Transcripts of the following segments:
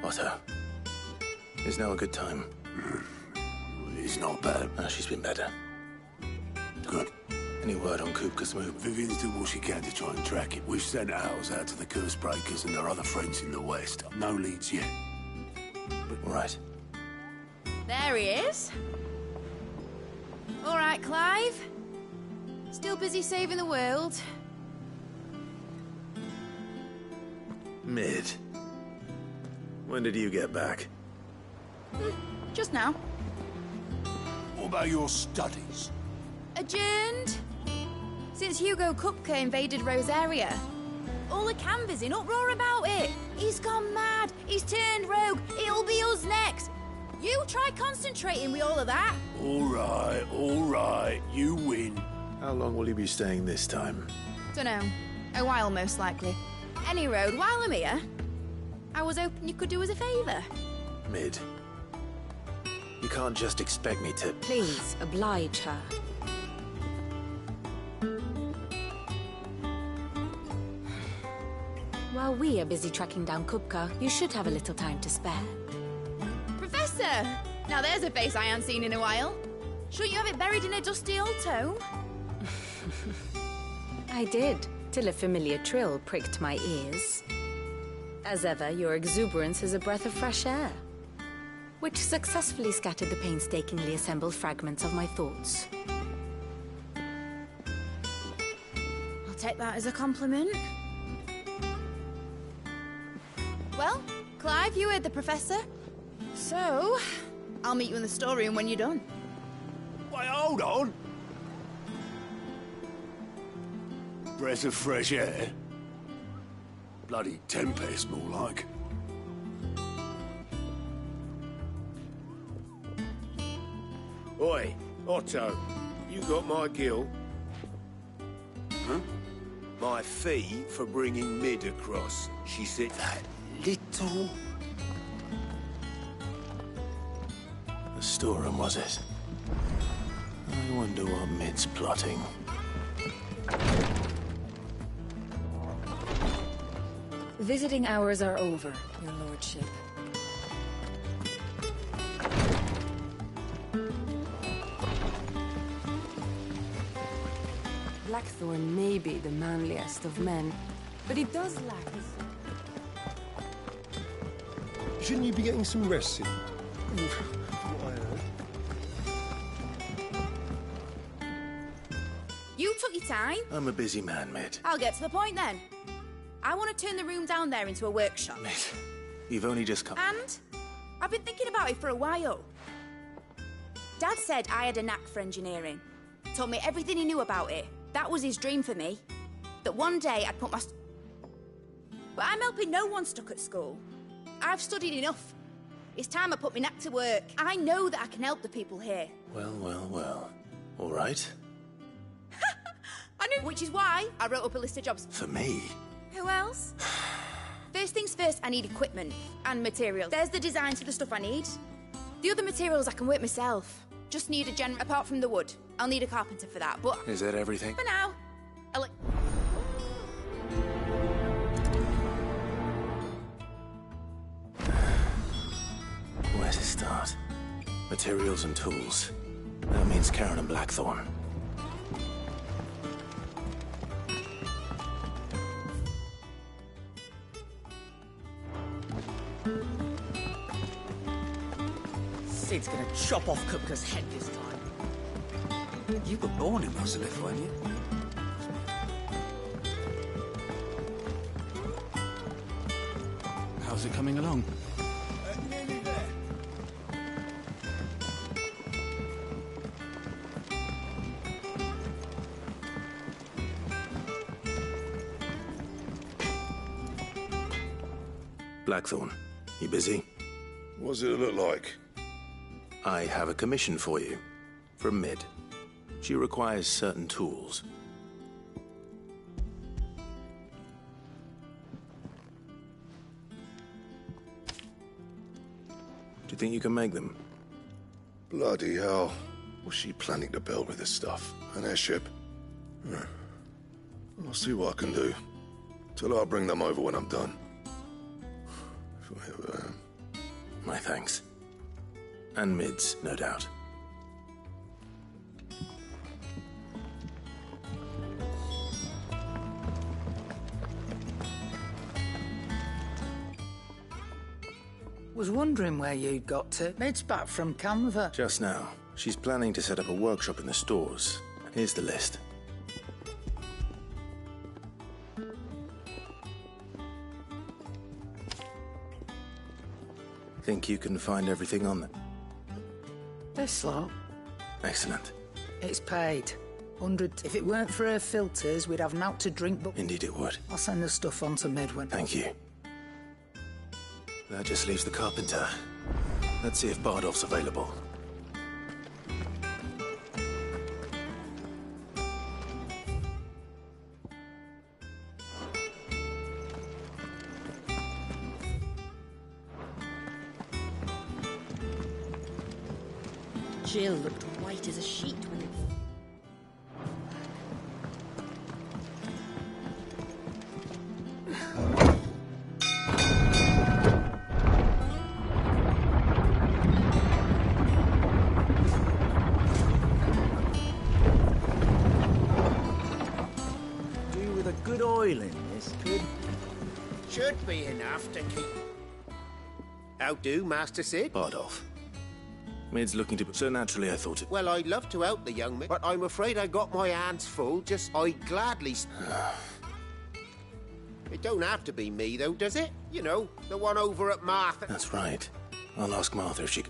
Otto, is now a good time? It's not bad. She's been better. Good. Any word on Kupka's move? Vivian's doing what she can to try and track it. We've sent ours out to the curse breakers and their other friends in the west. No leads yet. Right. There he is. All right, Clive. Still busy saving the world. Mid. When did you get back? Just now. What about your studies? Adjourned. Since Hugo Kupka invaded Rosaria. All the canvass in uproar about it. He's gone mad. He's turned rogue. It'll be us next. You try concentrating with all of that. All right. You win. How long will you be staying this time? Dunno. A while, most likely. Any road, while I'm here, I was hoping you could do us a favour. Mid. You can't just expect me to... Please, oblige her. While we are busy tracking down Kupka, you should have a little time to spare. Professor! Now there's a face I haven't seen in a while. Shouldn't you have it buried in a dusty old tome? I did, till a familiar trill pricked my ears. As ever, your exuberance is a breath of fresh air, which successfully scattered the painstakingly assembled fragments of my thoughts. I'll take that as a compliment. Well, Clive, you heard the professor. So, I'll meet you in the storeroom when you're done. Wait, hold on. Breath of fresh air. Bloody tempest, more like. Oi, Otto, you got my gill? Huh? My fee for bringing Mid across. She said that. Little... The storeroom, was it? I wonder what Mid's plotting. Visiting hours are over, your lordship. Blackthorn may be the manliest of men, but he does lack... Shouldn't you be getting some rest soon? You took your time. I'm a busy man, Mid. I'll get to the point then. I want to turn the room down there into a workshop. Mid, you've only just come... And I've been thinking about it for a while. Dad said I had a knack for engineering. Told me everything he knew about it. That was his dream for me. That one day I'd put my... But I'm helping no one stuck at school. I've studied enough. It's time I put my knack to work. I know that I can help the people here. Well. All right. I knew. Which is why I wrote up a list of jobs. For me? Who else? First things first, I need equipment and materials. There's the designs for the stuff I need. The other materials I can work myself. Just need a apart from the wood. I'll need a carpenter for that, but... Is that everything? For now. Where to start? Materials and tools. That means Karen and Blackthorn. Sid's gonna chop off Kupka's head this time. You were born in Rosalith, weren't you? How's it coming along? Nearly there. Blackthorn, you busy? What does it look like? I have a commission for you. From Mid. She requires certain tools. Do you think you can make them? Bloody hell. What's she planning to build with this stuff? An airship? I'll see what I can do. Tell her I'll bring them over when I'm done. My thanks. And Mid's, no doubt. Was wondering where you'd got to. Mid's back from Canva. Just now. She's planning to set up a workshop in the stores. Here's the list. Think you can find everything on there? This lot. Excellent. It's paid. 100. If it weren't for her filters, we'd have naught to drink, but... Indeed it would. I'll send the stuff on to Midwin. Thank you. That just leaves the carpenter. Let's see if Bardolph's available. Jill looked white as a sheet when it... Do with a good oil in this, could... Should be enough to keep... How do, Master Sid? Bardolph. Mid's looking to... So naturally I thought it... Well, I'd love to help the young man, but I'm afraid I got my hands full. I'd gladly... It don't have to be me, though, does it? You know, the one over at Martha. That's right. I'll ask Martha if she...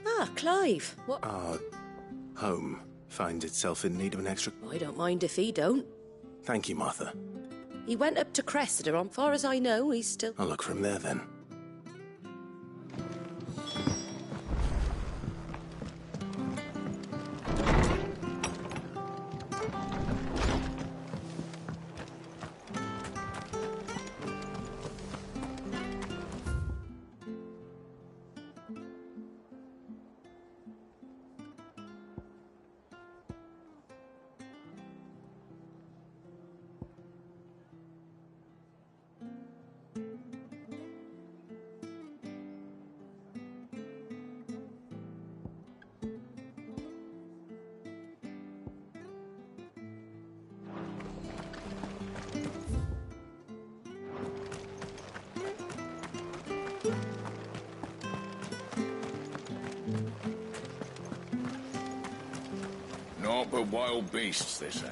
Ah, Clive. What? Our home finds itself in need of an extra... I don't mind if he don't. Thank you, Martha. He went up to Cressida. As far as I know, he's still... I'll look for him there, then. Naught but wild beasts, this end.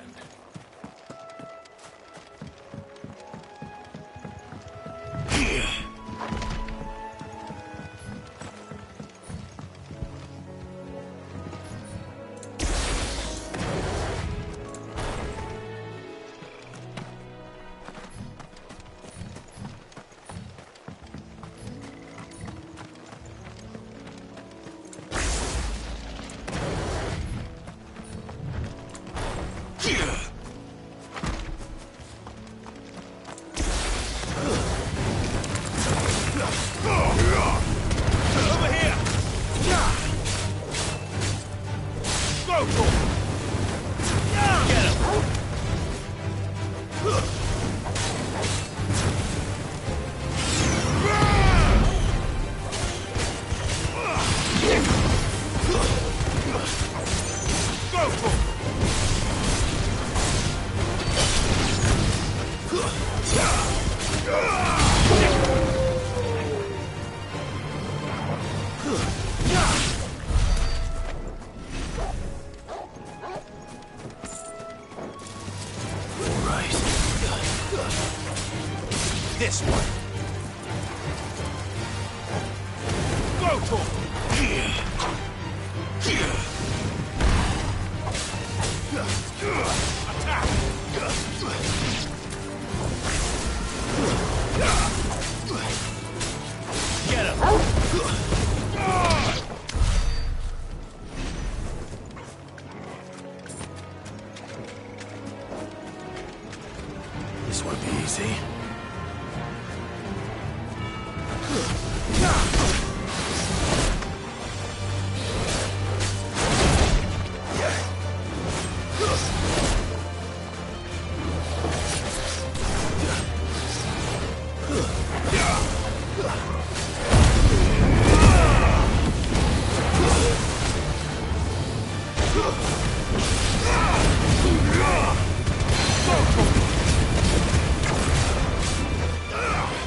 Yeah. Get him! This won't be easy.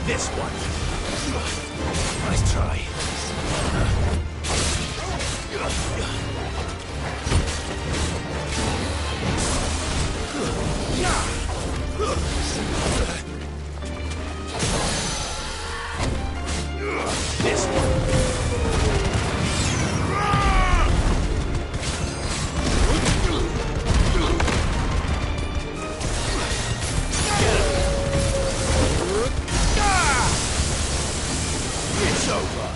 This one. Nice try. This one. It's over.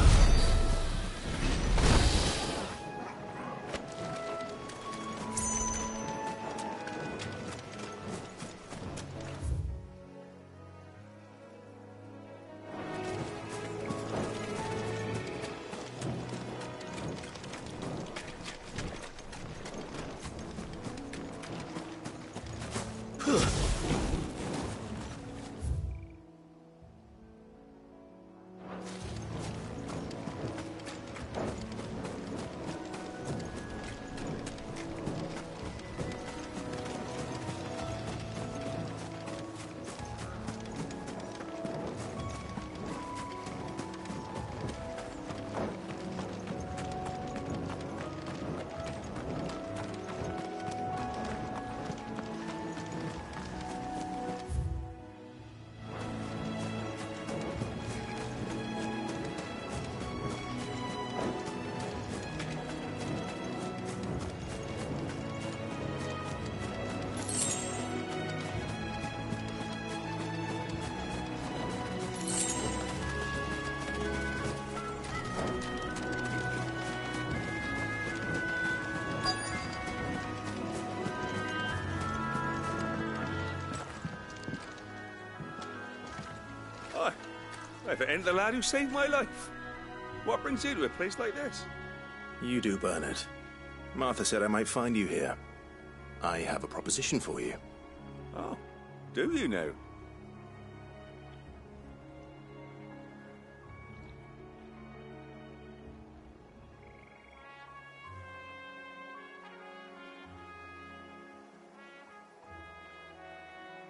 If it ain't the lad who saved my life. What brings you to a place like this? You do, Bernard. Martha said I might find you here. I have a proposition for you. Oh, do you now?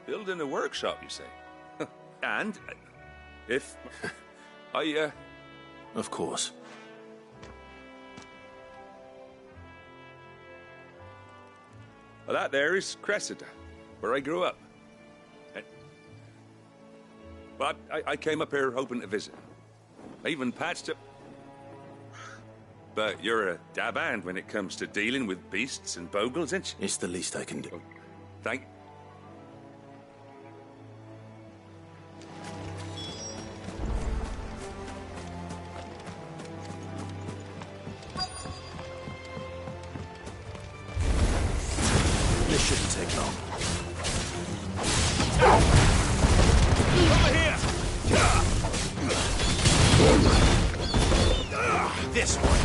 Building a workshop, you say? And if I, Of course. Well, that there is Cressida, where I grew up. But I came up here hoping to visit. I even patched up. But you're a dab hand when it comes to dealing with beasts and bogles, ain't you? It's the least I can do. Oh, thank. This shouldn't take long. Over here! This one.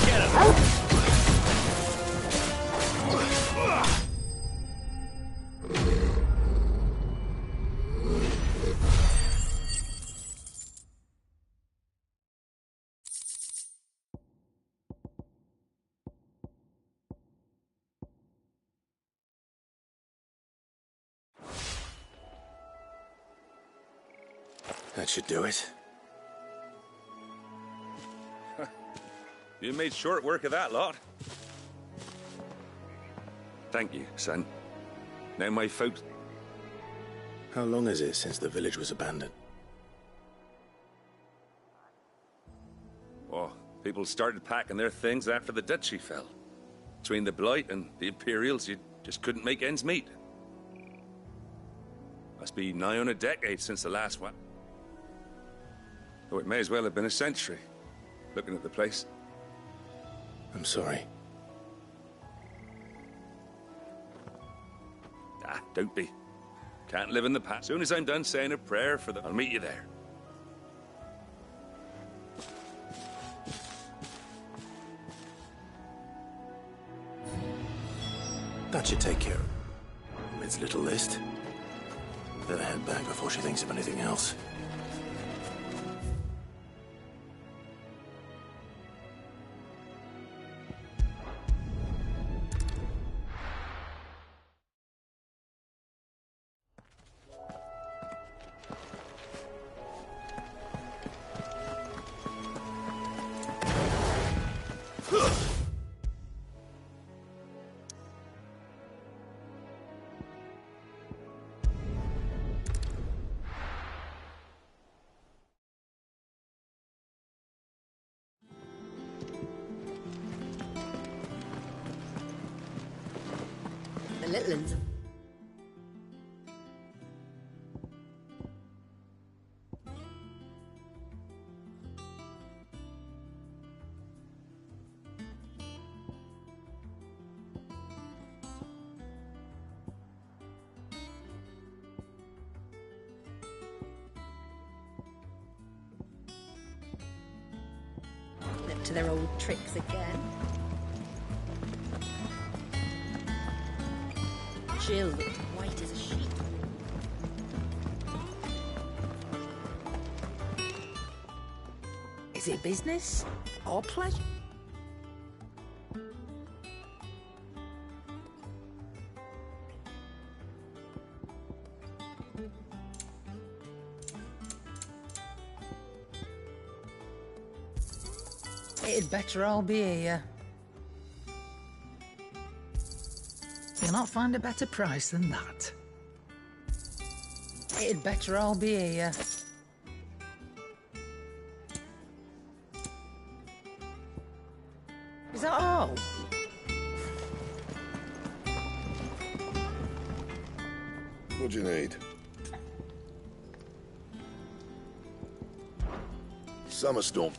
Get him! That should do it. You made short work of that lot. Thank you, son. Now my folks... How long is it since the village was abandoned? Oh, people started packing their things after the duchy fell. Between the Blight and the Imperials, you just couldn't make ends meet. Must be nigh on a decade since the last one. Oh, it may as well have been a century, looking at the place. I'm sorry. Ah, don't be. Can't live in the past. As soon as I'm done saying a prayer for the... I'll meet you there. That should take care of Mid's little list. Better head back before she thinks of anything else. The little uns. Up to their old tricks again. Jill looked white as a sheet. Is it business or pleasure? It'd better all be here. You'll not find a better price than that. It'd better all be here. Is that all? What do you need? Summer storm.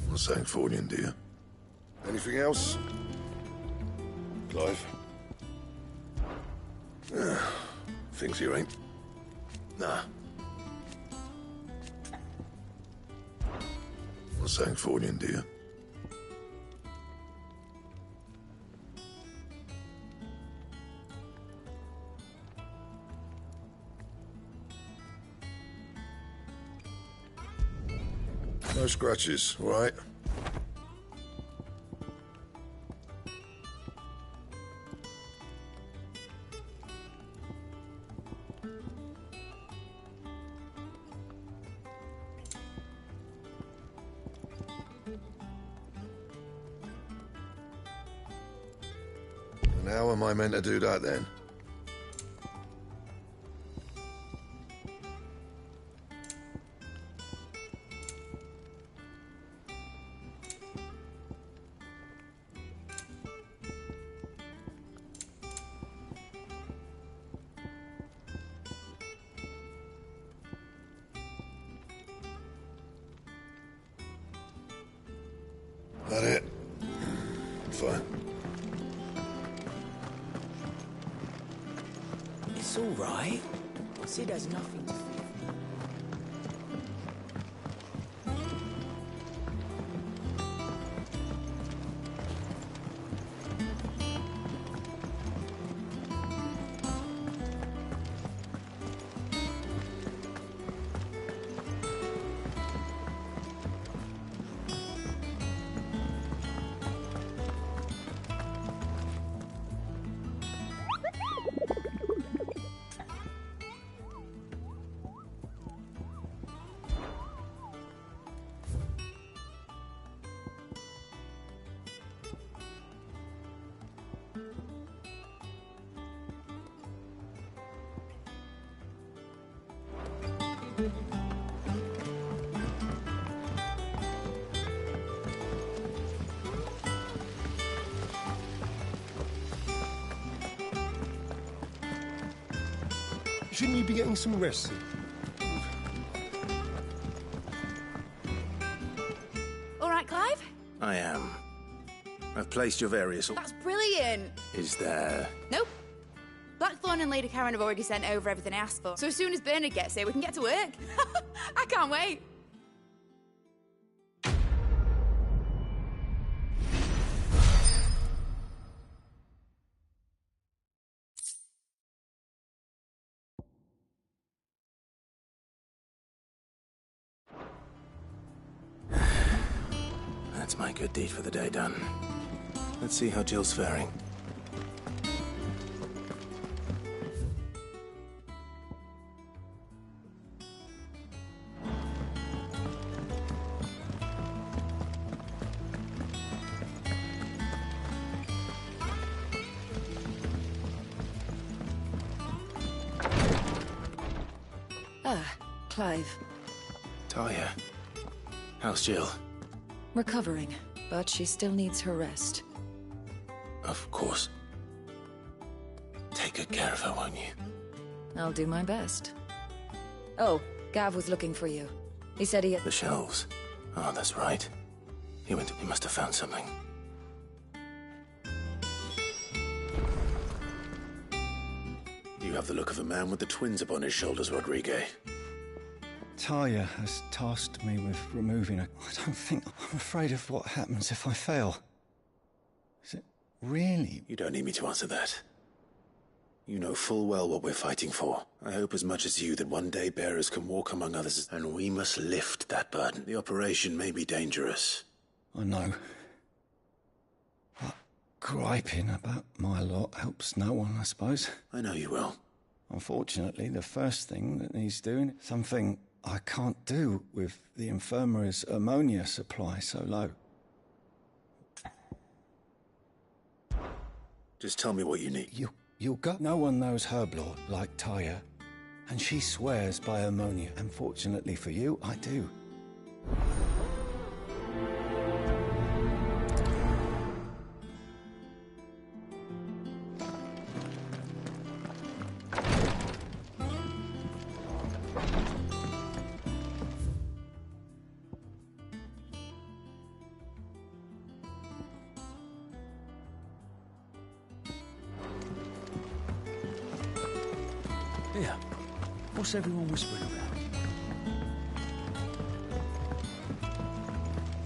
What's saying fortune, dear? Anything else? Clive? Things here ain't. Nah. What's saying fortune, dear? No scratches, all right? And how am I meant to do that then? That it? Fine. It's all right. Sid has nothing to fear. Shouldn't you be getting some rest, Sid? All right, Clive? I am. I've placed your various... That's brilliant. Is there... Nope. Blackthorn and Lady Karen have already sent over everything I asked for. So as soon as Bernard gets here, we can get to work. I can't wait. That's my good deed for the day done. Let's see how Jill's faring. Ah, Clive. Talia. How's Jill? Recovering, but she still needs her rest. Of course. Take good care of her, won't you? I'll do my best. Oh, Gav was looking for you. He said he had... The shelves. Oh, that's right. He must have found something. You have the look of a man with the twins upon his shoulders, Rodrigue. Talia has tasked me with removing a... I don't think... I'm afraid of what happens if I fail. Is it really? You don't need me to answer that. You know full well what we're fighting for. I hope as much as you that one day bearers can walk among others, and we must lift that burden. The operation may be dangerous. I know. But griping about my lot helps no one, I suppose. I know you will. Unfortunately, the first thing that needs doing, something I can't do with the infirmary's ammonia supply so low. Just tell me what you need. You'll go. No one knows Herb Lord like Talia, and she swears by ammonia. Unfortunately for you, I do. Here, what's everyone whispering about?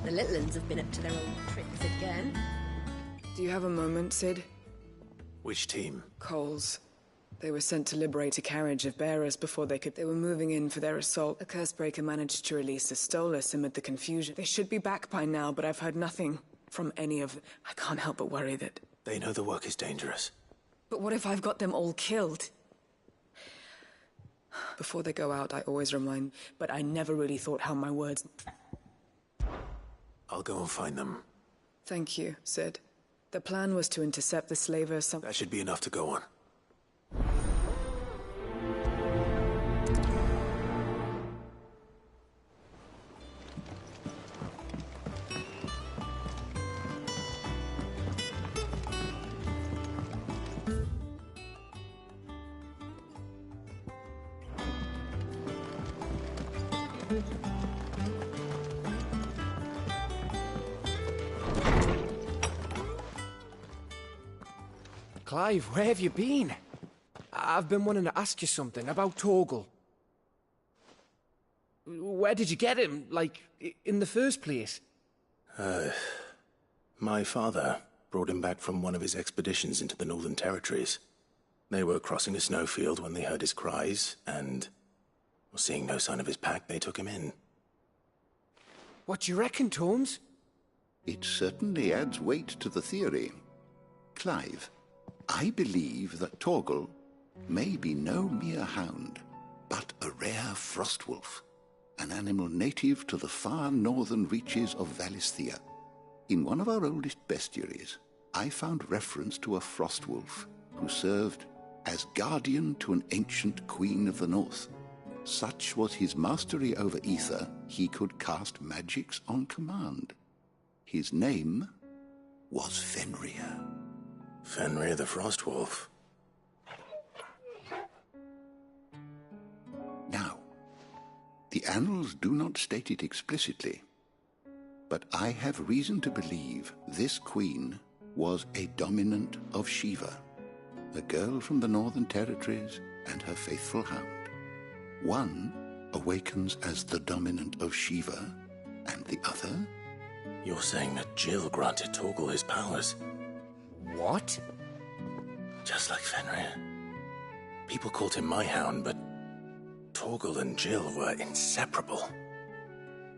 The little uns have been up to their old tricks again. Do you have a moment, Sid? Which team? Coles. They were sent to liberate a carriage of bearers before they could... They were moving in for their assault. A Cursebreaker managed to release a Stolas amid the confusion. They should be back by now, but I've heard nothing from any of them. I can't help but worry that... They know the work is dangerous. But what if I've got them all killed? Before they go out, I always remind... But I never really thought how my words... I'll go and find them. Thank you, Sid. The plan was to intercept the slavers... That should be enough to go on. Clive, where have you been? I've been wanting to ask you something about Torgal. Where did you get him, like, in the first place? My father brought him back from one of his expeditions into the Northern Territories. They were crossing a snowfield when they heard his cries, and, seeing no sign of his pack, they took him in. What do you reckon, Tomes? It certainly adds weight to the theory. Clive, I believe that Torgal may be no mere hound, but a rare frostwolf, an animal native to the far northern reaches of Valisthea. In one of our oldest bestiaries, I found reference to a frostwolf who served as guardian to an ancient queen of the north. Such was his mastery over ether, he could cast magics on command. His name was Fenrir. Fenrir the Frostwolf. Now, the annals do not state it explicitly, but I have reason to believe this queen was a dominant of Shiva, a girl from the Northern Territories and her faithful hound. One awakens as the dominant of Shiva, and the other? You're saying that Jill granted Torgal his powers? What? Just like Fenrir. People called him my hound, but Torgal and Jill were inseparable.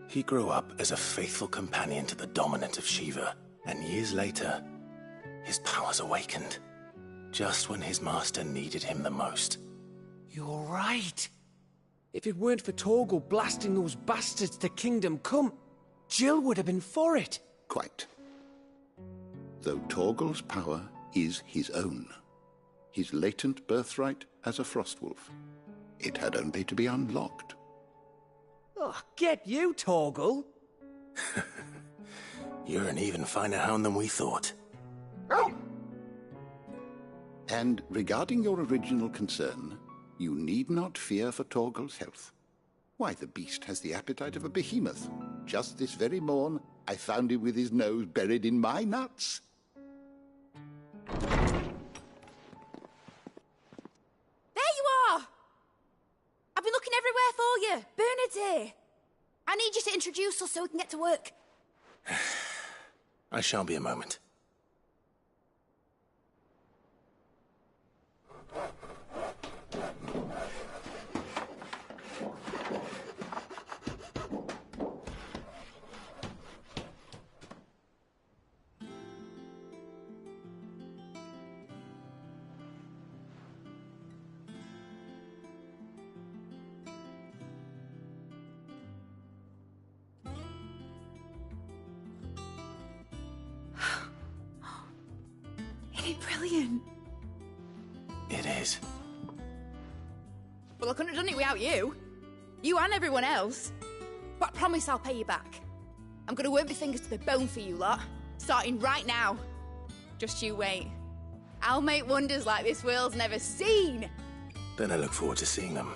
He grew up as a faithful companion to the dominant of Shiva, and years later, his powers awakened, just when his master needed him the most. You're right. If it weren't for Torgal blasting those bastards to Kingdom Come, Jill would have been for it. Quite. Though Torgal's power is his own, his latent birthright as a Frostwolf. It had only to be unlocked. Oh, get you, Torgal! You're an even finer hound than we thought. And regarding your original concern, you need not fear for Torgal's health. Why, the beast has the appetite of a behemoth. Just this very morn, I found him with his nose buried in my nuts. There you are! I've been looking everywhere for you. Bernard's here. I need you to introduce us so we can get to work. I shall be a moment. Brilliant. It is. Well, I couldn't have done it without you. You and everyone else. But I promise I'll pay you back. I'm gonna work my fingers to the bone for you lot. Starting right now. Just you wait. I'll make wonders like this world's never seen. Then I look forward to seeing them.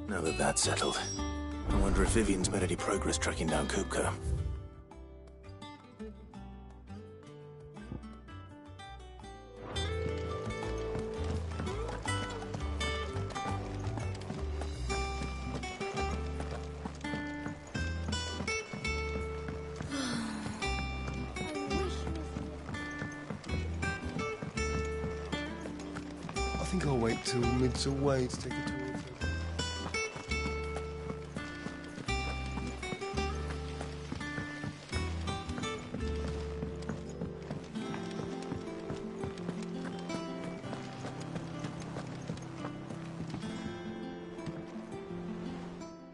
Now that that's settled, I wonder if Vivian's made any progress tracking down Kupka. I think I'll wait till mid's away to take a tour.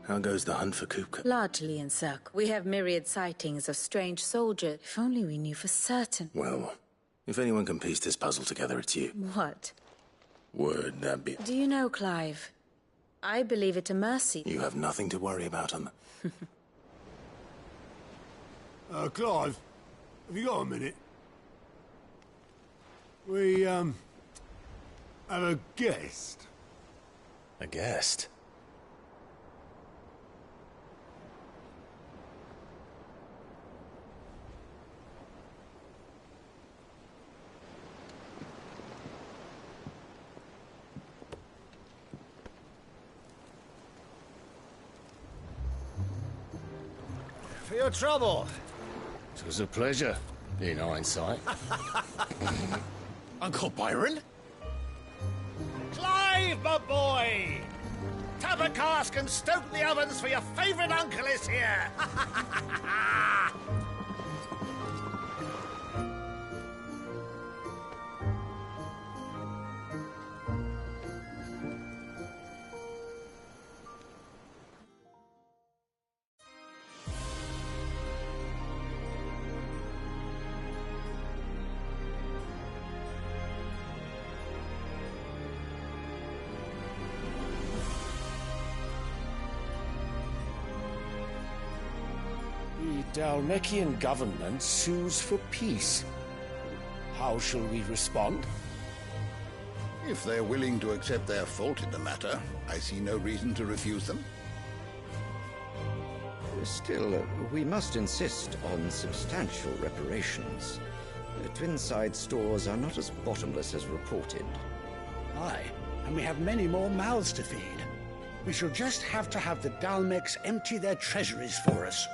How goes the hunt for Kupka? Largely in circle. We have myriad sightings of strange soldiers. If only we knew for certain. Well, if anyone can piece this puzzle together, it's you. What? Word, that be... Do you know, Clive? I believe it a mercy. You have nothing to worry about on the... Clive, have you got a minute? We, have a guest. A guest? For your trouble. It was a pleasure, in hindsight. Uncle Byron? Clive, my boy! Tap a cask and stoke the ovens for your favourite uncle is here! Dalmekian government sues for peace. How shall we respond? If they're willing to accept their fault in the matter, I see no reason to refuse them. Still, we must insist on substantial reparations. Twinside stores are not as bottomless as reported. Aye, and we have many more mouths to feed. We shall just have to have the Dalmecs empty their treasuries for us.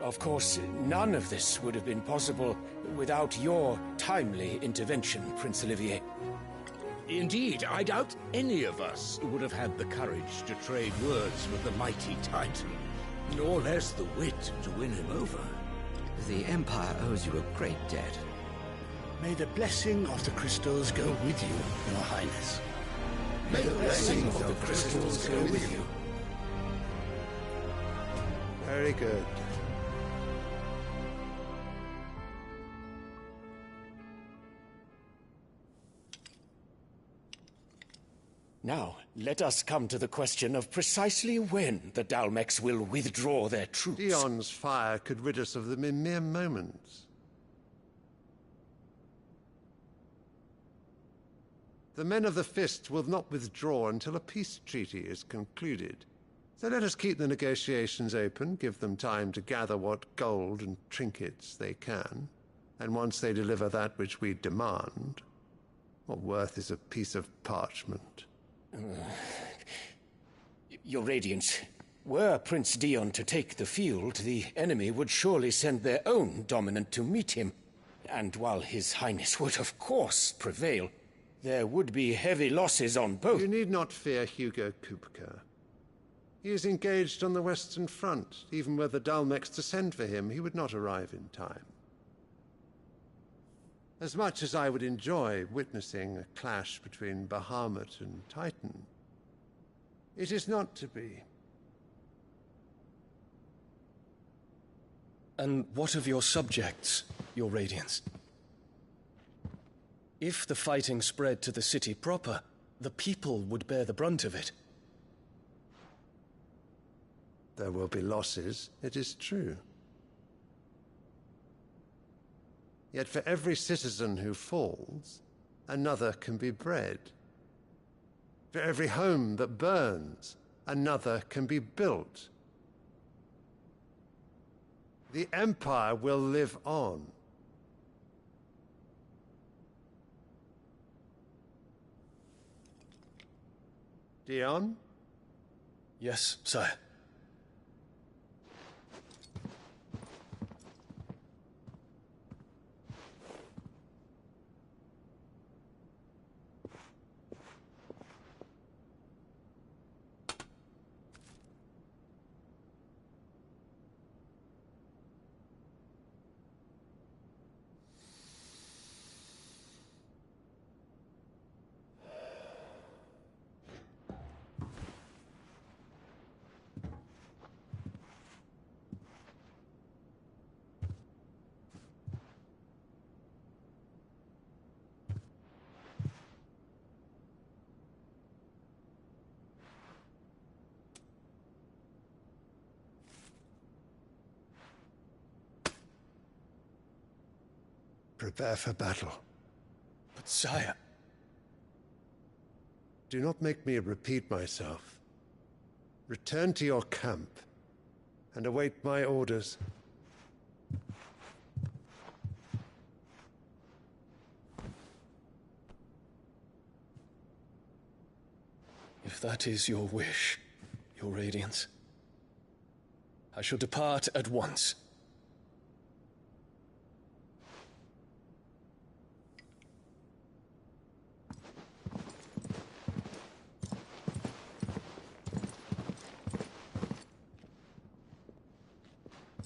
Of course, none of this would have been possible without your timely intervention, Prince Olivier. Indeed, I doubt any of us would have had the courage to trade words with the mighty Titan, nor less the wit to win him over. The Empire owes you a great debt. May the blessing of the crystals go with you, Your Highness. May the blessing of the crystals go with you. Very good. Now, let us come to the question of precisely when the Dalmecs will withdraw their troops. Dion's fire could rid us of them in mere moments. The men of the Fist will not withdraw until a peace treaty is concluded. So let us keep the negotiations open, give them time to gather what gold and trinkets they can, and once they deliver that which we demand, what worth is a piece of parchment? Your Radiance, were Prince Dion to take the field, the enemy would surely send their own dominant to meet him. And while His Highness would of course prevail, there would be heavy losses on both. You need not fear Hugo Kupka. He is engaged on the Western Front. Even were the Dalmecs to send for him, he would not arrive in time. As much as I would enjoy witnessing a clash between Bahamut and Titan, it is not to be. And what of your subjects, Your Radiance? If the fighting spread to the city proper, the people would bear the brunt of it. There will be losses, it is true. Yet for every citizen who falls, another can be bred. For every home that burns, another can be built. The Empire will live on. Dion? Yes, sire. Prepare for battle. But sire... Do not make me repeat myself. Return to your camp and await my orders. If that is your wish, Your Radiance, I shall depart at once.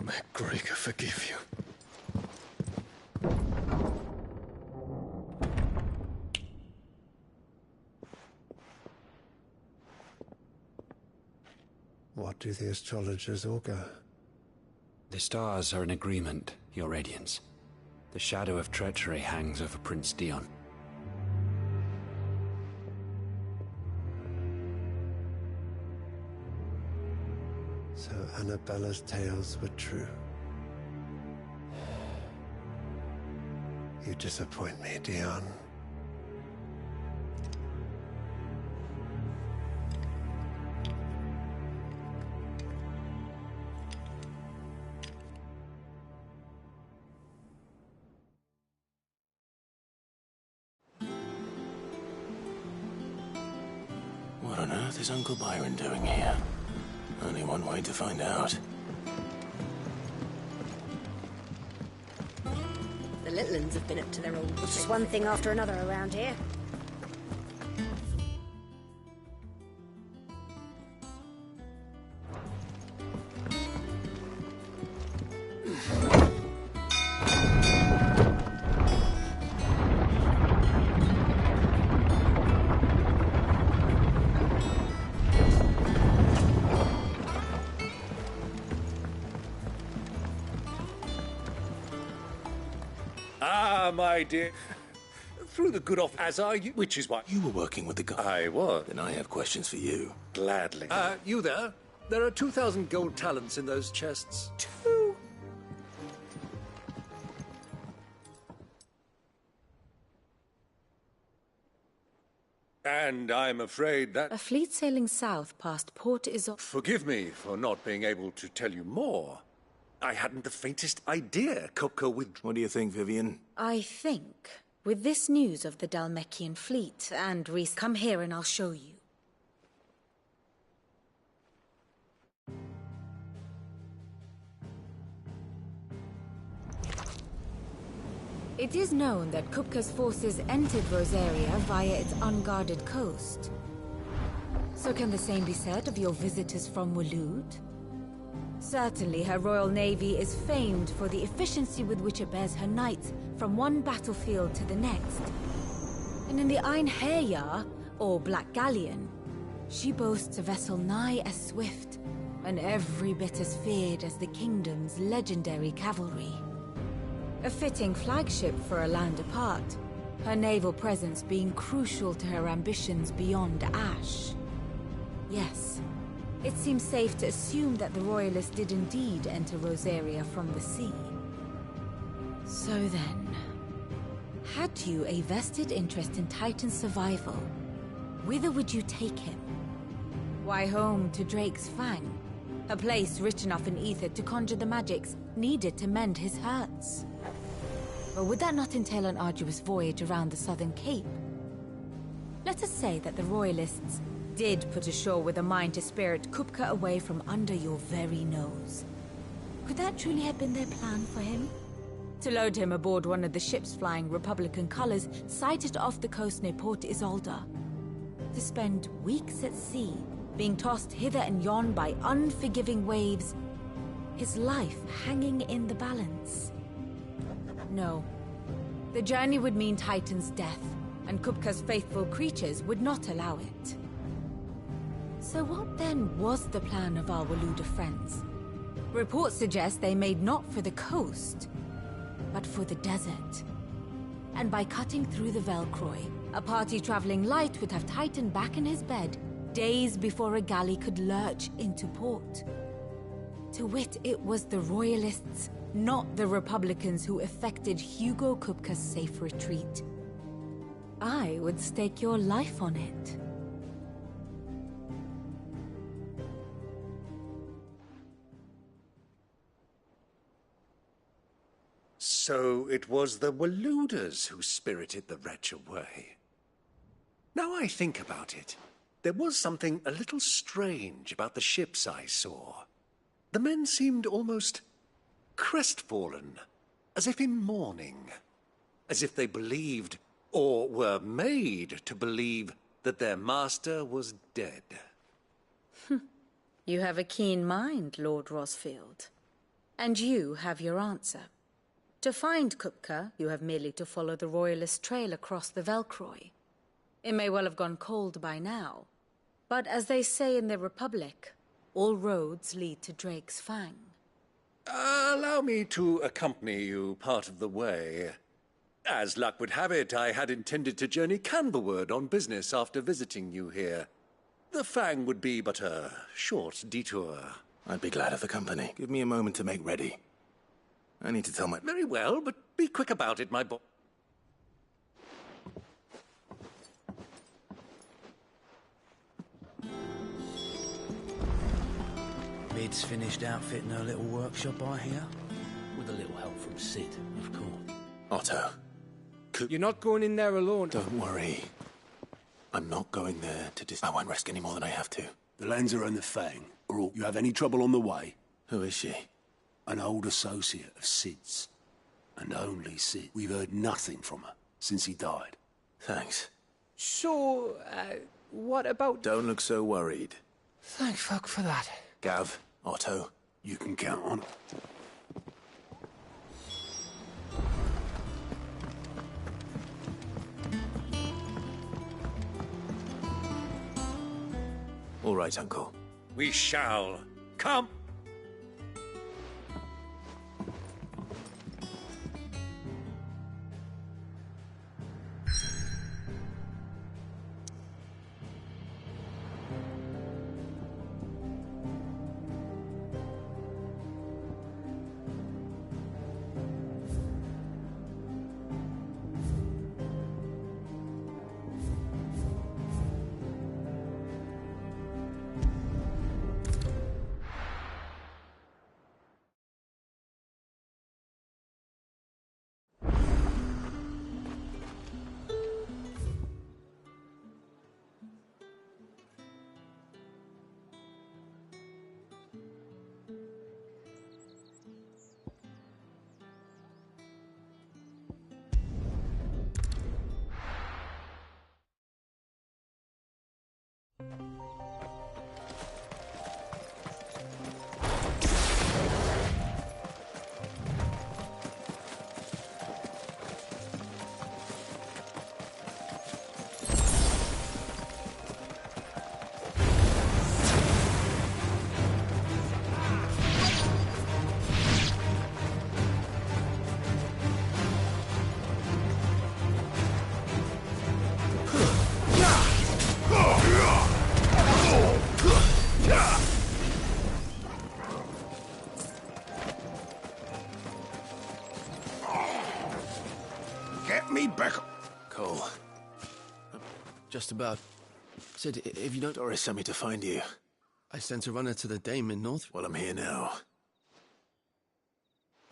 May Gregor forgive you. What do the astrologers augur? The stars are in agreement, Your Radiance. The shadow of treachery hangs over Prince Dion. So Annabella's tales were true. You disappoint me, Dion. What on earth is Uncle Byron doing here? Only one way to find out. The little uns have been up to their old... Just one thing after another around here. Ah, my dear. Through the good off as are you, which is what... You were working with the guy. I was. Then I have questions for you. Gladly. You there? There are 2,000 gold talents in those chests. 2? And I'm afraid that... A fleet sailing south past Port Isolde... Forgive me for not being able to tell you more. I hadn't the faintest idea Kupka would... What do you think, Vivian? I think, with this news of the Dalmekian fleet and Reese, come here and I'll show you. It is known that Kupka's forces entered Rosaria via its unguarded coast. So can the same be said of your visitors from Waloed? Certainly, her Royal Navy is famed for the efficiency with which it bears her knights from one battlefield to the next. And in the Einherjar, or Black Galleon, she boasts a vessel nigh as swift and every bit as feared as the kingdom's legendary cavalry. A fitting flagship for a land apart, her naval presence being crucial to her ambitions beyond Ash. Yes. It seems safe to assume that the Royalists did indeed enter Rosaria from the sea. So then, had you a vested interest in Titan's survival, whither would you take him? Why, home to Drake's Fang, a place rich enough in ether to conjure the magics needed to mend his hurts. Or would that not entail an arduous voyage around the southern cape? Let us say that the Royalists did put ashore with a mind to spirit Kupka away from under your very nose. Could that truly have been their plan for him? To load him aboard one of the ships flying Republican colors sighted off the coast near Port Isolde. To spend weeks at sea, being tossed hither and yon by unforgiving waves, his life hanging in the balance. No. The journey would mean Titan's death, and Kupka's faithful creatures would not allow it. So what then was the plan of our Waluda friends? Reports suggest they made not for the coast, but for the desert. And by cutting through the Velcroy, a party traveling light would have Titan back in his bed days before a galley could lurch into port. To wit, it was the Royalists, not the Republicans, who effected Hugo Kupka's safe retreat. I would stake your life on it. So it was the Waludas who spirited the wretch away. Now I think about it, there was something a little strange about the ships I saw. The men seemed almost crestfallen, as if in mourning, as if they believed, or were made to believe, that their master was dead. You have a keen mind, Lord Rosfield. And you have your answer. To find Kupka, you have merely to follow the Royalist trail across the Velcroy. It may well have gone cold by now, but as they say in the Republic, all roads lead to Drake's Fang. Allow me to accompany you part of the way. As luck would have it, I had intended to journey Canberward on business after visiting you here. The Fang would be but a short detour. I'd be glad of the company. Give me a moment to make ready. I need to tell my... Very well, but be quick about it, my boy. Mid's finished outfitting her little workshop, I hear. With a little help from Sid, of course. Otto. You're not going in there alone. Don't worry. I'm not going there to I won't risk any more than I have to. The Lancer and the Fang. Or you have any trouble on the way? Who is she? An old associate of Sid's. And only Sid. We've heard nothing from her since he died. Thanks. So, what about... Don't look so worried. Thank fuck for that. Gav, Otto. You can count on it. All right, Uncle. We shall. Come. Get me back. Cole. Just about. Sid, if you don't... Doris sent me to find you. I sent a runner to the Dame in North. Well, I'm here now.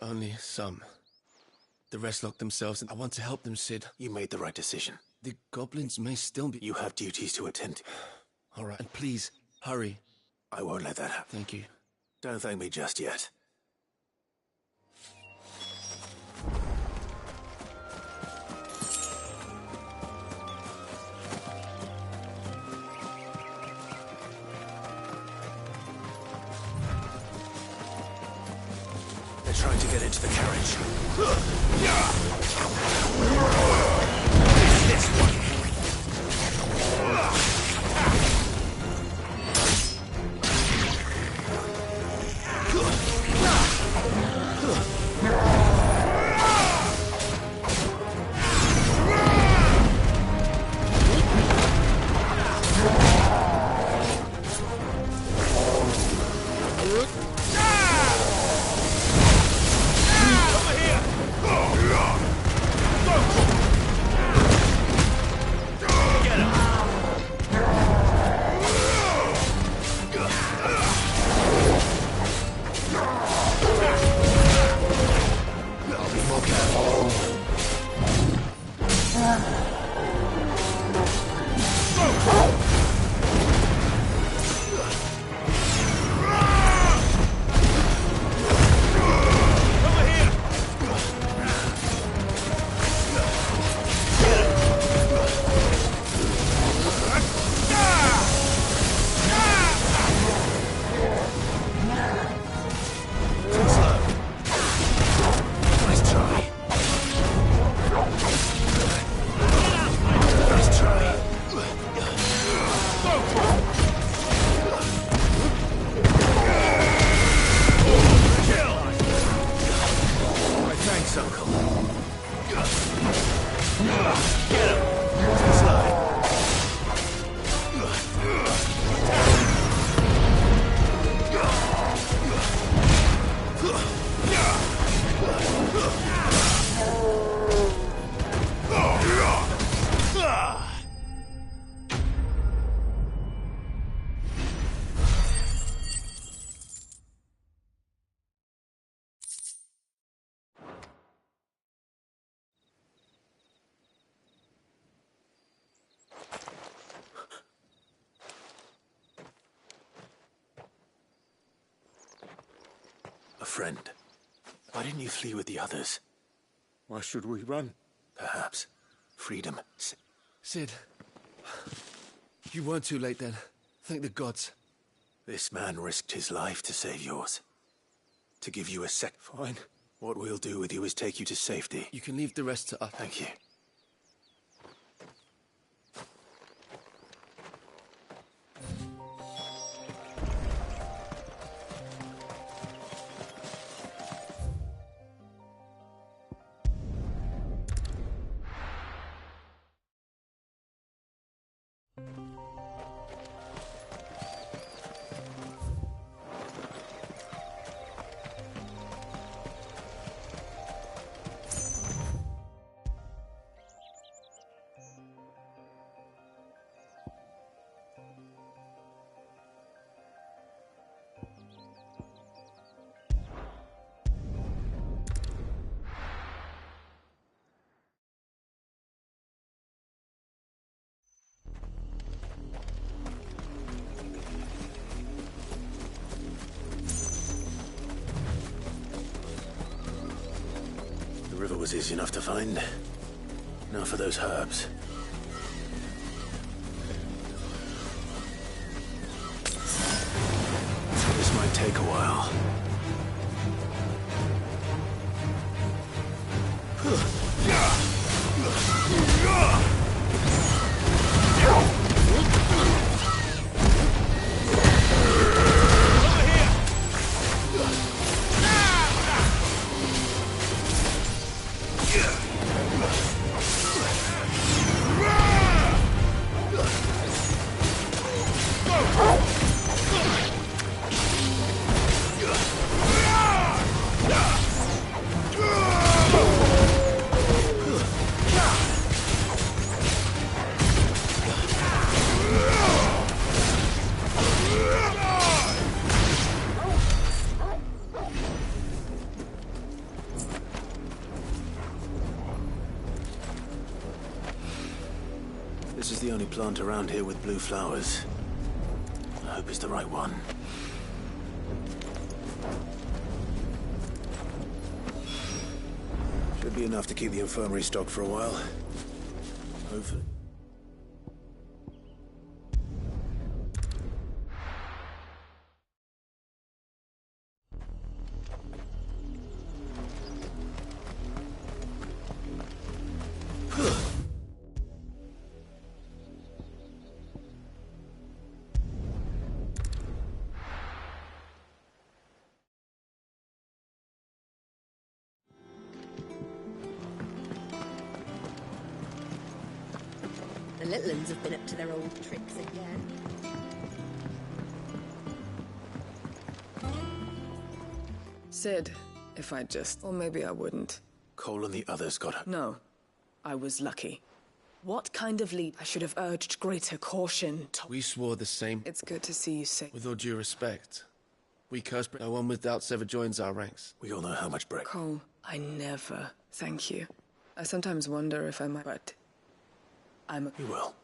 Only some. The rest locked themselves, and I want to help them, Sid. You made the right decision. The goblins may still be... You have duties to attend to. All right, and please, hurry. I won't let that happen. Thank you. Don't thank me just yet. They're trying to get into the carriage. This one. friend. Why didn't you flee with the others? Why should we run? Perhaps. Freedom. Sid. You weren't too late then. Thank the gods. This man risked his life to save yours. To give you a sec. Fine. What we'll do with you is take you to safety. You can leave the rest to us. Thank you. The river was easy enough to find. Now for those herbs. This might take a while. This is the only plant around here with blue flowers. I hope it's the right one. Should be enough to keep the infirmary stocked for a while. Hopefully. The little uns have been up to their old tricks again. Sid, if I just... Or maybe I wouldn't. Cole and the others got her. No. I was lucky. What kind of lead? I should have urged greater caution. We swore the same. It's good to see you safe. With all due respect, we curse no one with doubts ever joins our ranks. We all know how much break. Cole, I never thank you. I sometimes wonder if I might, but I'm a... You will.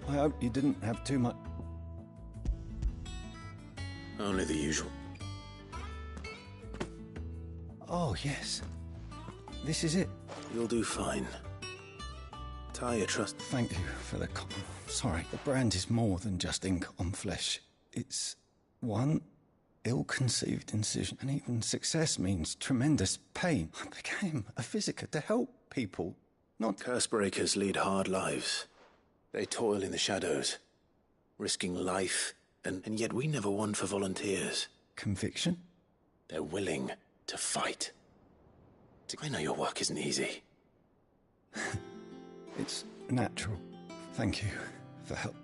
I hope you didn't have too much... Only the usual. Oh, yes. This is it. You'll do fine. Tie your trust. Thank you for the... Sorry, the brand is more than just ink on flesh. It's one ill-conceived incision, and even success means tremendous pain. I became a physiker to help people, not... Curse breakers lead hard lives. They toil in the shadows, risking life, and yet we never won for volunteers. Conviction? They're willing to fight. I know your work isn't easy. It's natural. Thank you for help.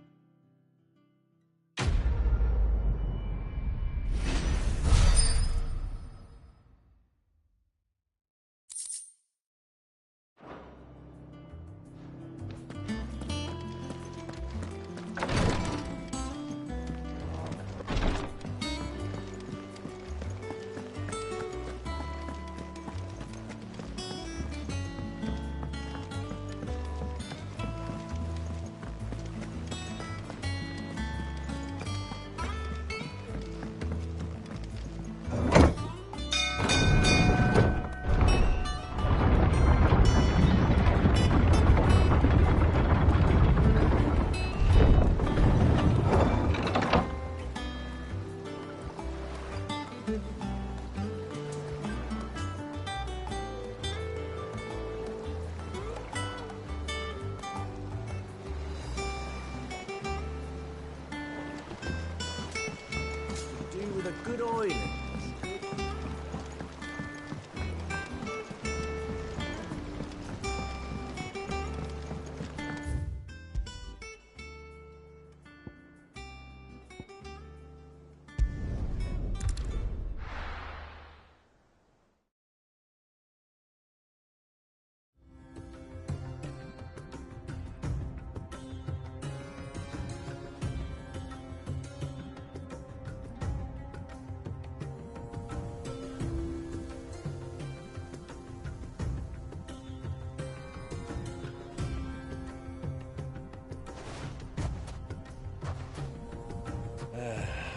good oiling.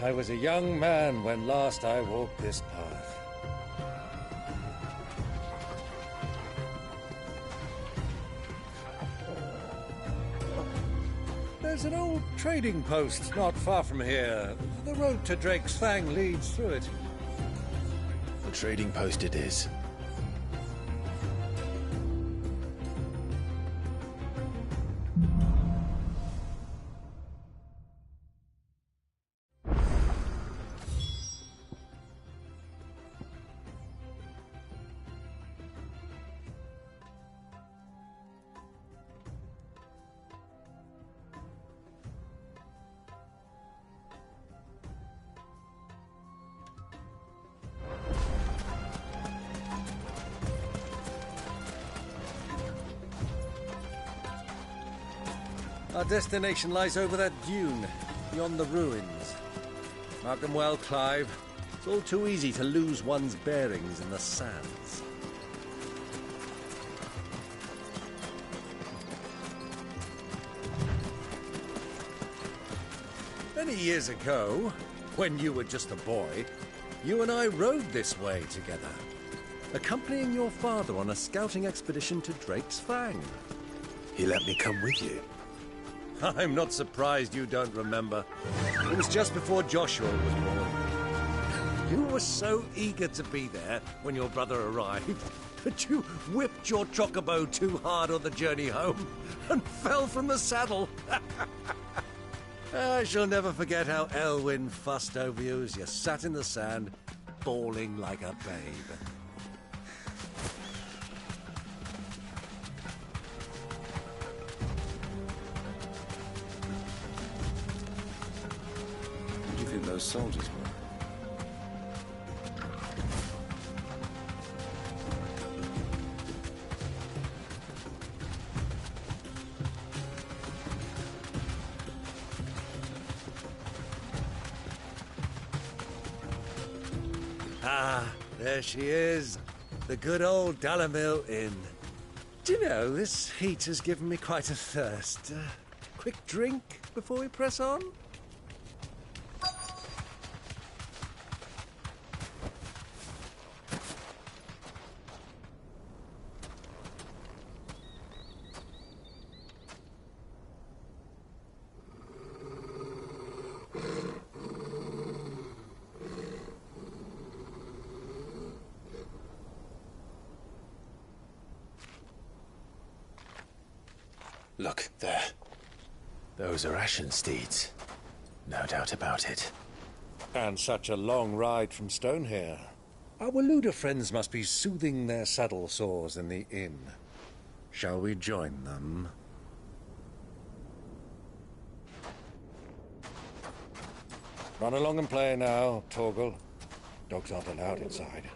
I was a young man when last I walked this path. There's an old trading post not far from here. The road to Drake's Fang leads through it. The trading post it is. Our destination lies over that dune, beyond the ruins. Mark them well, Clive. It's all too easy to lose one's bearings in the sands. Many years ago, when you were just a boy, you and I rode this way together, accompanying your father on a scouting expedition to Drake's Fang. He let me come with you. I'm not surprised you don't remember. It was just before Joshua was born. You were so eager to be there when your brother arrived that you whipped your chocobo too hard on the journey home and fell from the saddle. I shall never forget how Elwyn fussed over you as you sat in the sand, bawling like a babe. Who do you think those soldiers were? Ah, there she is. The good old Dalamil Inn. Do you know, this heat has given me quite a thirst. Quick drink before we press on? Look, there. Those are Ashen steeds. No doubt about it. And such a long ride from Stonehair. Our Waluda friends must be soothing their saddle sores in the inn. Shall we join them? Run along and play now, Torgal. Dogs aren't allowed inside.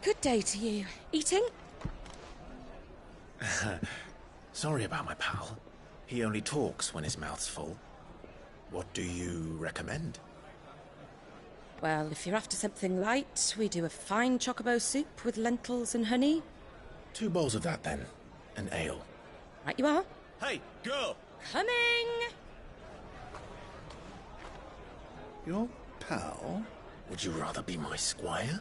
Good day to you. Eating? Sorry about my pal. He only talks when his mouth's full. What do you recommend? Well, if you're after something light, we do a fine chocobo soup with lentils and honey. 2 bowls of that, then. An ale. Right you are. Hey, girl! Coming! Your pal? Would you rather be my squire?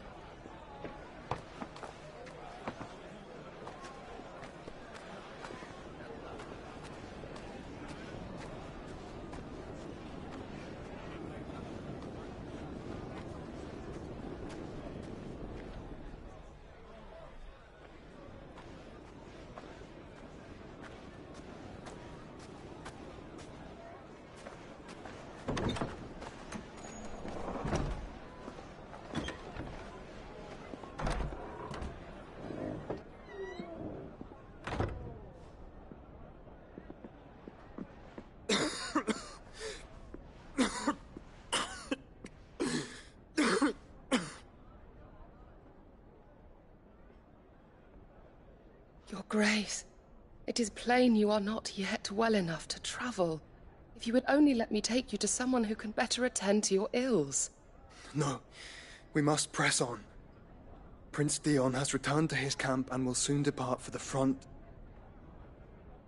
Your Grace, it is plain you are not yet well enough to travel. If you would only let me take you to someone who can better attend to your ills. No, we must press on. Prince Dion has returned to his camp and will soon depart for the front.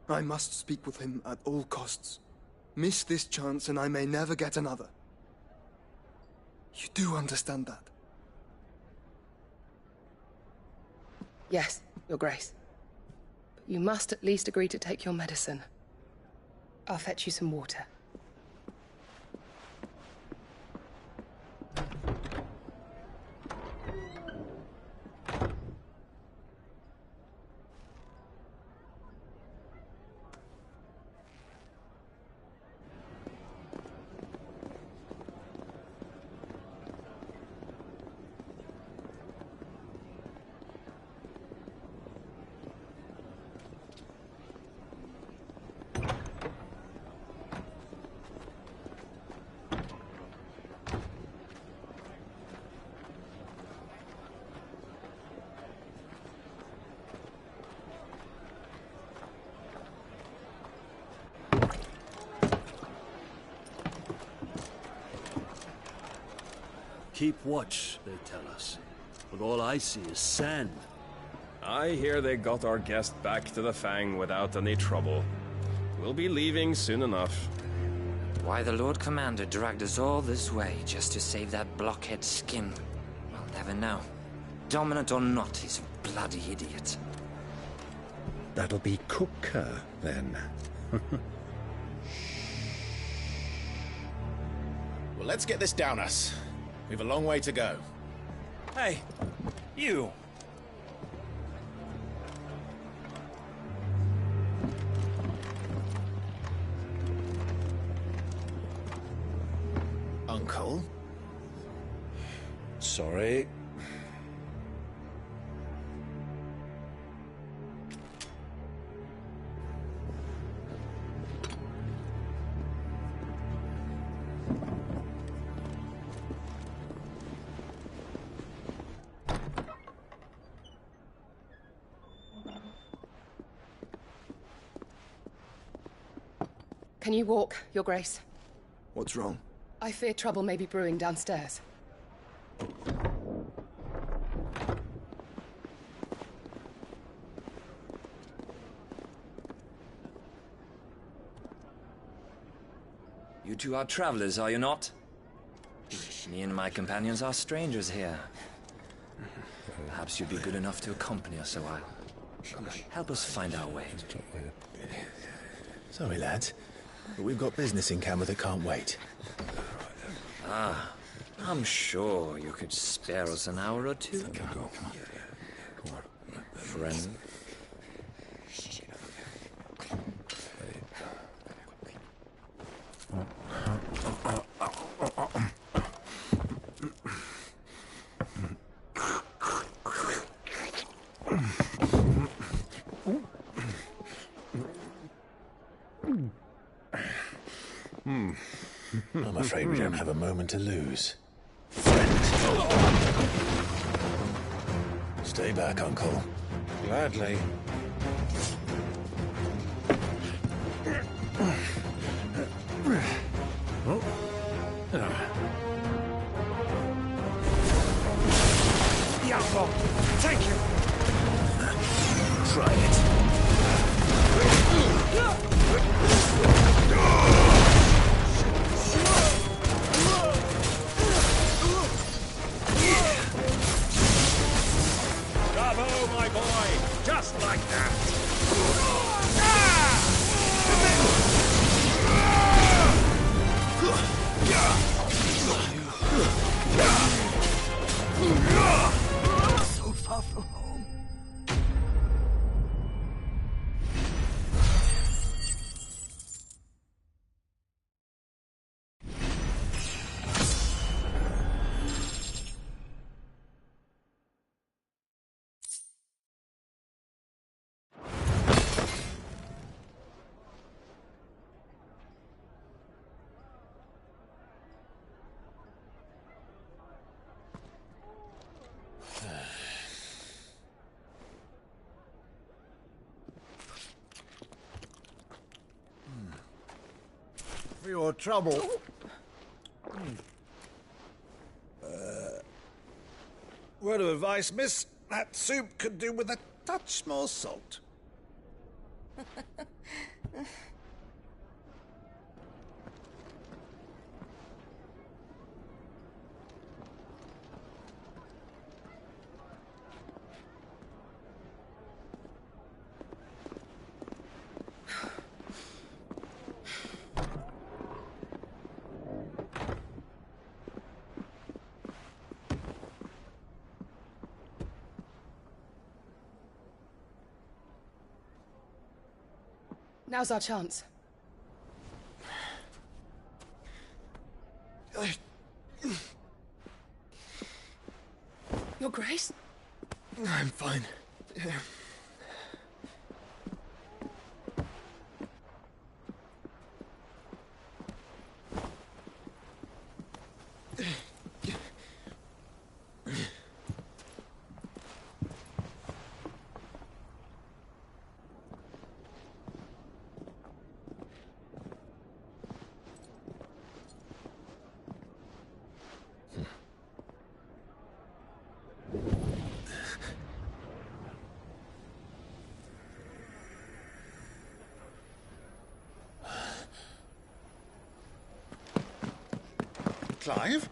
I must speak with him at all costs. Miss this chance and I may never get another. You do understand that? Yes, Your Grace. But you must at least agree to take your medicine. I'll fetch you some water. Keep watch, they tell us. But all I see is sand. I hear they got our guest back to the Fang without any trouble. We'll be leaving soon enough. Why the Lord Commander dragged us all this way just to save that blockhead skin, we'll never know. Dominant or not, he's a bloody idiot. That'll be Cooker, then. Well, let's get this down us. We've a long way to go. Hey, you! Uncle? Sorry. Can you walk, Your Grace? What's wrong? I fear trouble may be brewing downstairs. You two are travelers, are you not? Me and my companions are strangers here. Perhaps you'd be good enough to accompany us a while. Help us find our way. Sorry, lads, but we've got business in camera that can't wait. Ah, I'm sure you could spare us an hour or two. Come on. Friend. I'm afraid we don't have a moment to lose. Stay back, Uncle. Gladly. for. Thank you. Try it. Bravo, my boy! Just like that! So far from home. For your trouble. Word of advice, miss. That soup could do with a touch more salt. Now's our chance. Your Grace? I'm fine. Clive?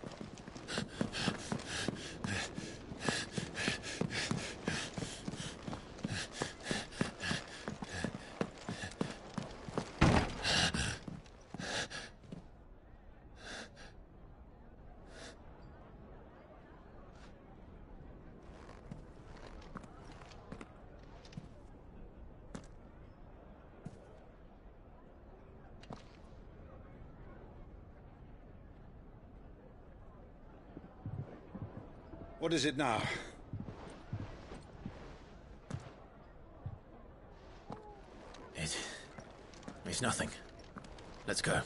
What is it now? It's nothing. Let's go.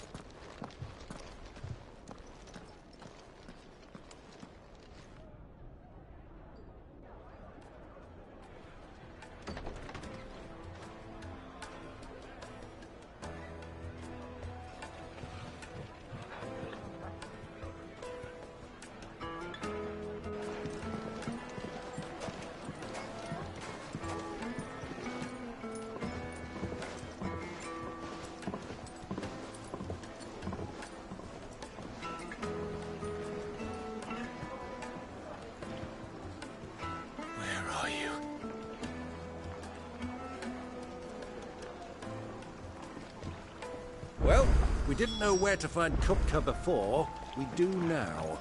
Well, we didn't know where to find Kupka before. We do now.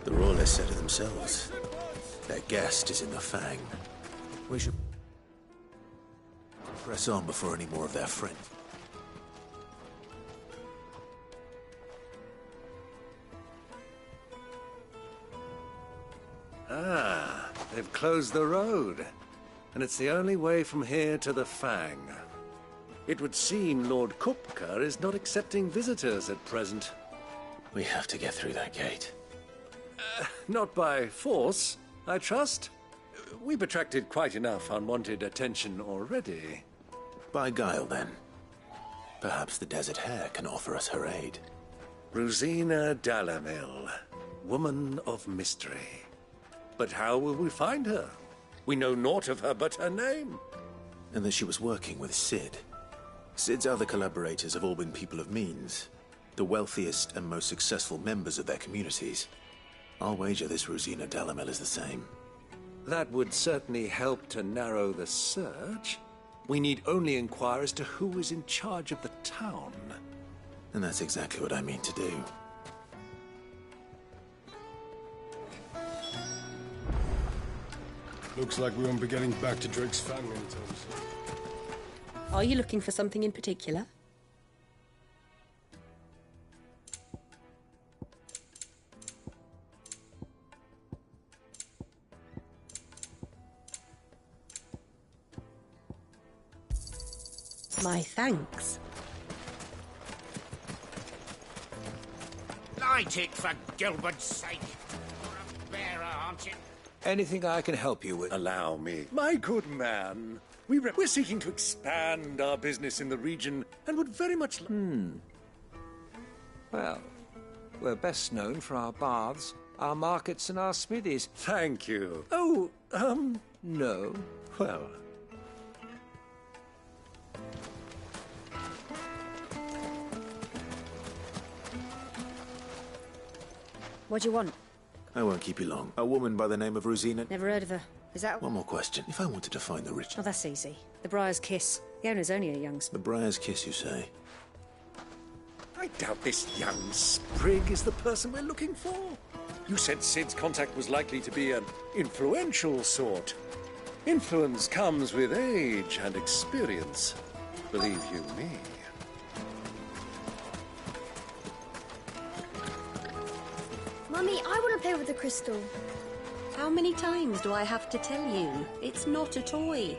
The Rawlers said it themselves. Their guest is in the Fang. We should press on before any more of their friends. Ah, they've closed the road. And it's the only way from here to the Fang. It would seem Lord Kupka is not accepting visitors at present. We have to get through that gate. Not by force, I trust. We've attracted quite enough unwanted attention already. By guile, then. Perhaps the Desert Hare can offer us her aid. Rosina Dalamil, woman of mystery. But how will we find her? We know naught of her but her name. And that she was working with Sid. Sid's other collaborators have all been people of means, the wealthiest and most successful members of their communities. I'll wager this Rosina Dalamel is the same. That would certainly help to narrow the search. We need only inquire as to who is in charge of the town. And that's exactly what I mean to do. Looks like we won't be getting back to Drake's family anytime soon. Are you looking for something in particular? My thanks. Light it, for Gilbert's sake. You're a bearer, aren't you? Anything I can help you with? Allow me. My good man, we're seeking to expand our business in the region and would very much... Well, we're best known for our baths, our markets and our smithies. Thank you. Oh, no. Well... What do you want? I won't keep you long. A woman by the name of Rosina... Never heard of her. Is that... One more question. If I wanted to find the rich... Oh, that's easy. The Briar's Kiss. The owner's only a young... The Briar's Kiss, you say? I doubt this young sprig is the person we're looking for. You said Sid's contact was likely to be an influential sort. Influence comes with age and experience. Believe you me. Mummy, I want to play with the crystal. How many times do I have to tell you? It's not a toy.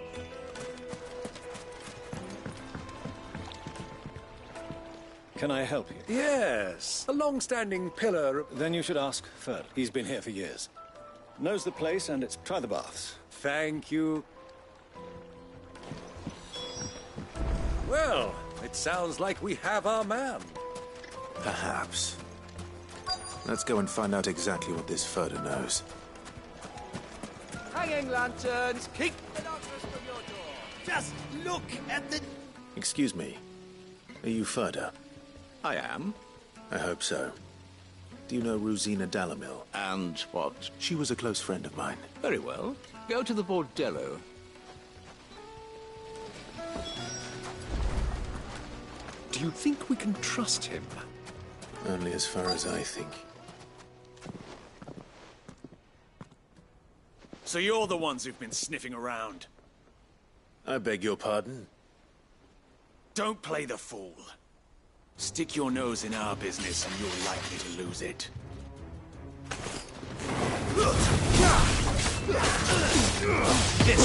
Can I help you? Yes, a long-standing pillar. Then you should ask Ferd. He's been here for years. Knows the place, and it's... Try the baths. Thank you. Well, it sounds like we have our man. Perhaps. Let's go and find out exactly what this Ferda knows. Hanging lanterns, keep the darkness from your door. Just look at the... Excuse me. Are you Ferda? I am. I hope so. Do you know Rosina Dalamil? And what? She was a close friend of mine. Very well. Go to the bordello. Do you think we can trust him? Only as far as I think. So you're the ones who've been sniffing around? I beg your pardon? Don't play the fool. Stick your nose in our business and you're likely to lose it. This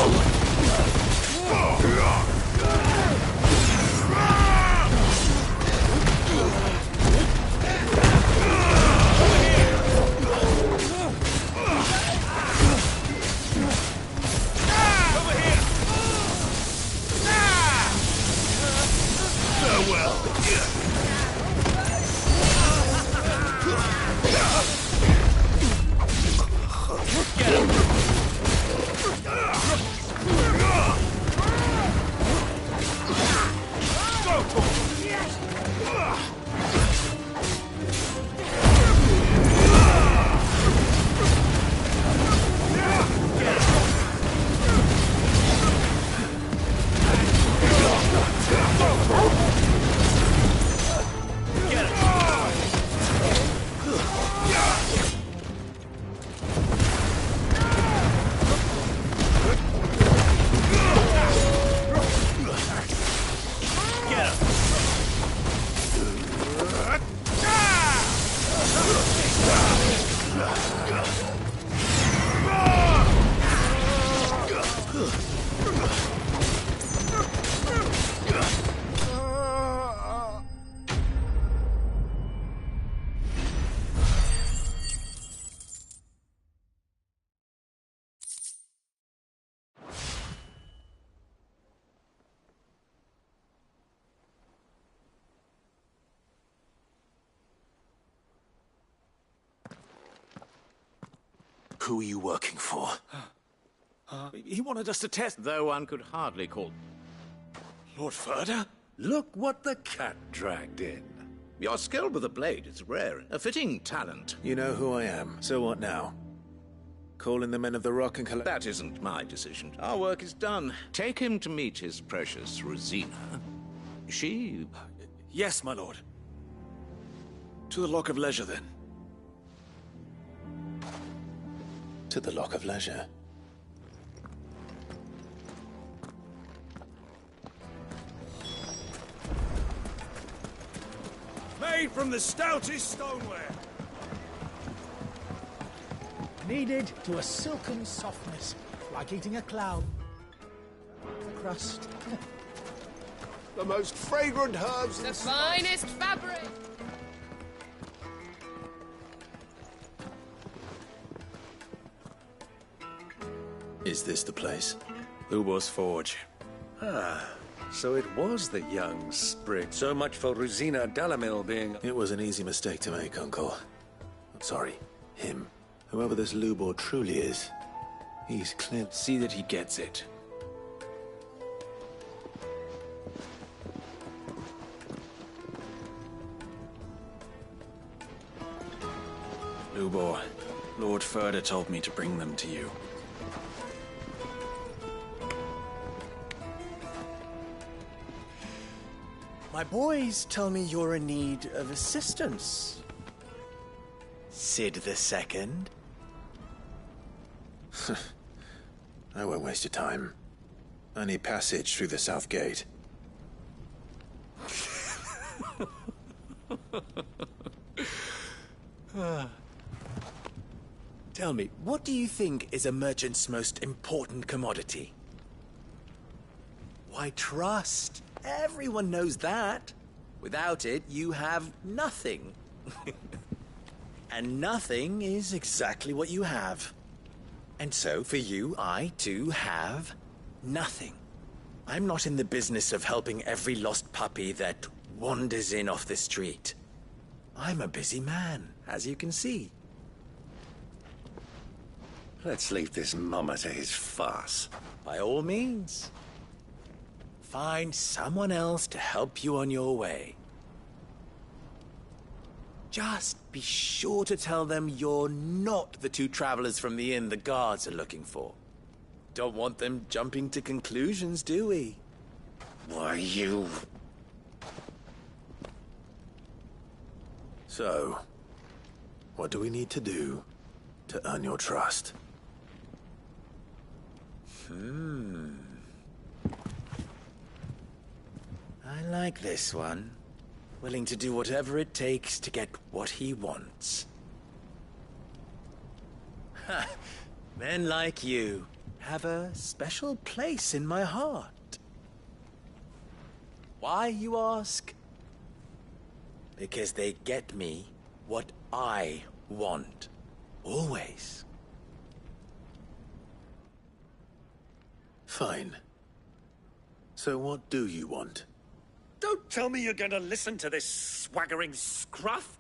Who are you working for? He wanted us to test... Though one could hardly call... Lord Ferda? Look what the cat dragged in. Your skill with the blade is rare. A fitting talent. You know who I am, so what now? Call in the men of the Rock and collect... That isn't my decision. Our work is done. Take him to meet his precious Rosina. She... Yes, my lord. To the Lock of Leisure, then. To the Lock of Leisure. Made from the stoutest stoneware. Kneaded to a silken softness, like eating a cloud. Crust. The most fragrant herbs... The finest fabric! Is this the place? Ubor's Forge. Ah, so it was the young sprig. So much for Rosina Dalamil being... It was an easy mistake to make, Uncle. I'm sorry, him. Whoever this Lubor truly is, he's clear. See that he gets it. Lubor, Lord Ferda told me to bring them to you. My boys tell me you're in need of assistance. Sid the Second. I won't waste your time. I need passage through the south gate. Tell me, what do you think is a merchant's most important commodity? Why, trust. Everyone knows that. Without it, you have nothing. And nothing is exactly what you have. And so, for you, I, too, have nothing. I'm not in the business of helping every lost puppy that wanders in off the street. I'm a busy man, as you can see. Let's leave this mummer to his farce. By all means. Find someone else to help you on your way. Just be sure to tell them you're not the two travelers from the inn the guards are looking for. Don't want them jumping to conclusions, do we? Why, you... So, what do we need to do to earn your trust? I like this one. Willing to do whatever it takes to get what he wants. Ha! Men like you have a special place in my heart. Why, you ask? Because they get me what I want. Always. Fine. So what do you want? Don't tell me you're going to listen to this swaggering scruff!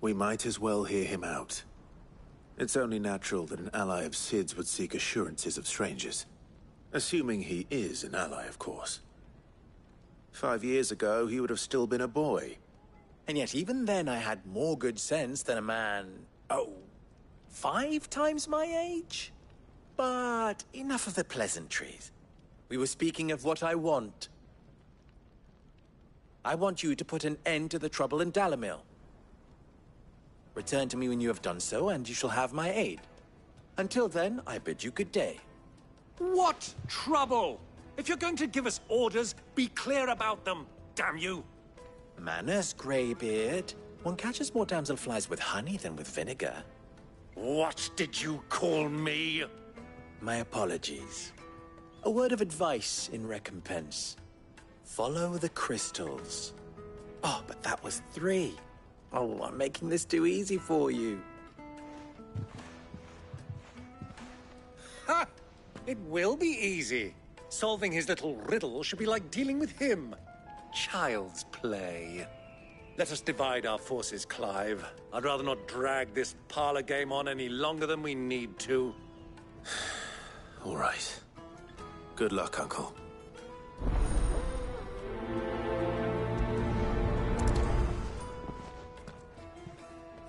We might as well hear him out. It's only natural that an ally of Sid's would seek assurances of strangers. Assuming he is an ally, of course. 5 years ago, he would have still been a boy. And yet even then I had more good sense than a man... 5 times my age? But enough of the pleasantries. We were speaking of what I want. I want you to put an end to the trouble in Dalamil. Return to me when you have done so, and you shall have my aid. Until then, I bid you good day. What trouble? If you're going to give us orders, be clear about them, damn you! Manners, Greybeard. One catches more damselflies with honey than with vinegar. What did you call me? My apologies. A word of advice in recompense. Follow the crystals. Oh, but that was 3. Oh, I'm making this too easy for you. Ha! It will be easy. Solving his little riddle should be like dealing with him. Child's play. Let us divide our forces, Clive. I'd rather not drag this parlor game on any longer than we need to. All right. Good luck, Uncle.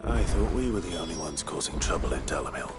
I thought we were the only ones causing trouble in Delamil.